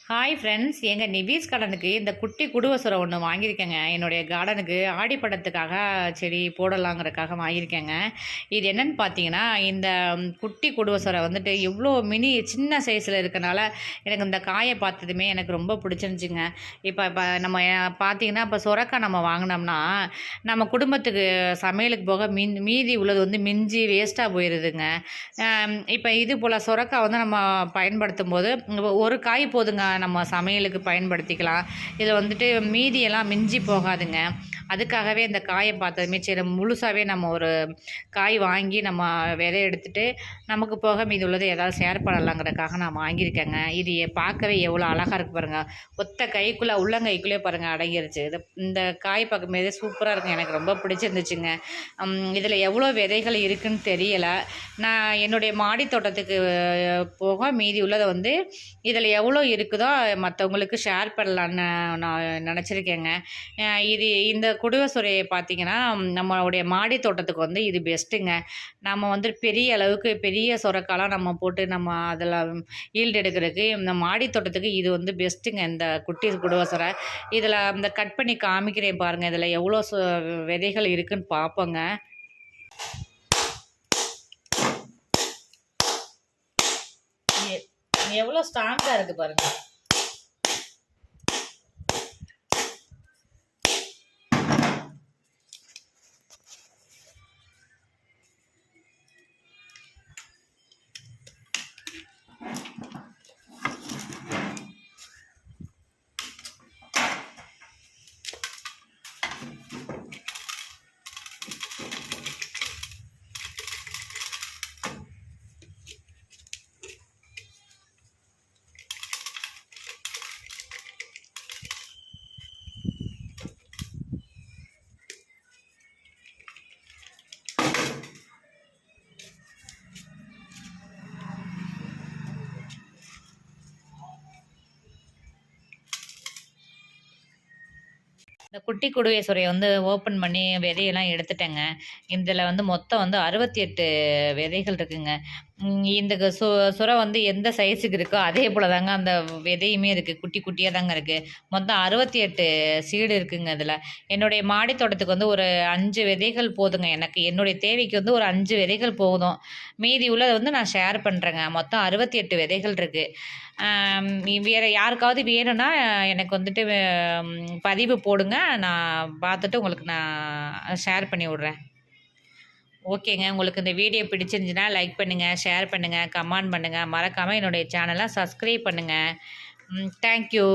Hi friends, எங்கள் நிவீஸ் கார்டனுக்கு இந்த குட்டி குடுவசுரம் ஒன்று வாங்கியிருக்கேங்க. என்னுடைய கார்டனுக்கு ஆடிப்பட்டத்துக்காக செடி போடலாங்கிறதுக்காக வாங்கியிருக்கேங்க. இது என்னென்னு பார்த்தீங்கன்னா, இந்த குட்டி குடுவசுரம் வந்துட்டு இவ்வளோ சின்ன சைஸில் இருக்கனால எனக்கு இந்த காயை பார்த்ததுமே எனக்கு ரொம்ப பிடிச்சிருந்துச்சிங்க. இப்போ நம்ம பார்த்தீங்கன்னா, இப்போ சுரக்காய் நம்ம வாங்கினோம்னா நம்ம குடும்பத்துக்கு சமையலுக்கு போக மீதி உள்ளது வந்து மிஞ்சி வேஸ்ட்டாக போயிடுதுங்க. இப்போ இது போல் சுரக்காய் வந்து நம்ம பயன்படுத்தும் போது ஒரு காய் போதுங்க, நம்ம சமையலுக்கு பயன்படுத்திக்கலாம். இதில் வந்துட்டு மீதியெல்லாம் மிஞ்சி போகாதுங்க. அதுக்காகவே இந்த காயை பார்த்ததுமே சரி முழுசாகவே நம்ம ஒரு காய் வாங்கி நம்ம விதை எடுத்துகிட்டு நமக்கு போக மீதி உள்ளதை ஏதாவது ஷேர் பண்ணலாங்கிறதுக்காக நான் வாங்கியிருக்கேங்க. இது பார்க்கவே எவ்வளோ அழகாக இருக்குது பாருங்கள். ஒத்த கைக்குள்ளே உள்ளங்கைக்குள்ளே பாருங்கள் அடங்கிருச்சு. இந்த காய் பார்க்கும்போதே சூப்பராக இருக்குங்க. எனக்கு ரொம்ப பிடிச்சிருந்துச்சுங்க. இதில் எவ்வளோ விதைகள் இருக்குதுன்னு தெரியலை. நான் என்னுடைய மாடி தோட்டத்துக்கு போக மீதி உள்ளதை வந்து இதில் எவ்வளோ இருக்குதோ மற்றவங்களுக்கு ஷேர் பண்ணலான்னு நான் நினச்சிருக்கேங்க. இந்த குடுவசுரையை பார்த்திங்கன்னா நம்மளுடைய மாடி தோட்டத்துக்கு வந்து இது பெஸ்ட்டுங்க. நம்ம வந்து பெரிய அளவுக்கு பெரிய சுரக்காலாம் நம்ம போட்டு நம்ம அதில் ஈல்டு எடுக்கிறதுக்கு இந்த மாடி தோட்டத்துக்கு இது வந்து பெஸ்ட்டுங்க. இந்த குட்டி குடுவசுரை இதில் இந்த கட் பண்ணி காமிக்கிறேன் பாருங்கள். இதில் எவ்வளோ விதைகள் இருக்குதுன்னு பார்ப்போங்க. எவ்வளோ ஸ்ட்ராங்காக இருக்குது பாருங்கள். இந்த குட்டி குடுவை சுரையை வந்து ஓப்பன் பண்ணி விதையெல்லாம் எடுத்துட்டேங்க. இதில் வந்து மொத்தம் வந்து 68 விதைகள் இருக்குங்க. இந்த சுரை வந்து எந்த சைஸுக்கு இருக்கோ அதே போல் தாங்க அந்த விதையுமே இருக்குது. குட்டி குட்டியாக தாங்க இருக்குது. மொத்தம் 68 சீடு இருக்குங்க. இதில் என்னுடைய மாடி தோட்டத்துக்கு வந்து ஒரு 5 விதைகள் போதுங்க. எனக்கு என்னுடைய தேவைக்கு வந்து ஒரு 5 விதைகள் போதும். மீதி உள்ளதை வந்து நான் ஷேர் பண்ணுறேங்க. மொத்தம் 68 விதைகள் இருக்குது. வேறு யாருக்காவது வேணும்னா எனக்கு வந்துட்டு பதிவு போடுங்க. நான் பார்த்துட்டு உங்களுக்கு நான் ஷேர் பண்ணி விட்றேன். ஓகேங்க. உங்களுக்கு இந்த வீடியோ பிடிச்சிருந்துச்சுன்னா லைக் பண்ணுங்கள், ஷேர் பண்ணுங்கள், கமெண்ட் பண்ணுங்கள். மறக்காமல் என்னுடைய சேனலை சப்ஸ்கிரைப் பண்ணுங்கள். தேங்க்யூ.